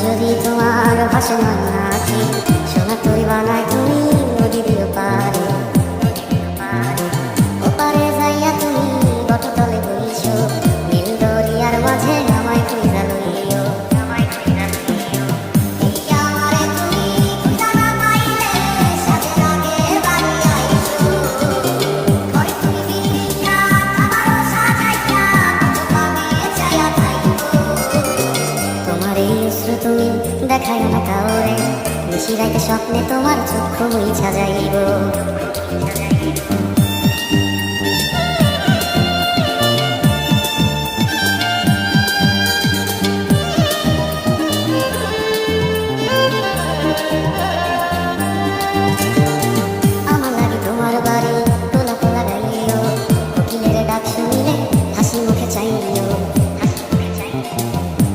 যদি তোমার ভাসমান আছি, সোনা তুই বানায় তুমি নদীর পারে। ওপারে যাইয়া তুমি বটতলে বইছো, নীল দরিয়ার মাঝে আমায় খুঁজা লইও। তুমি দেখাই না কাউরে, নিশি রাইতে স্বপ্নে তোমার চক্ষু মুইছা যাইব।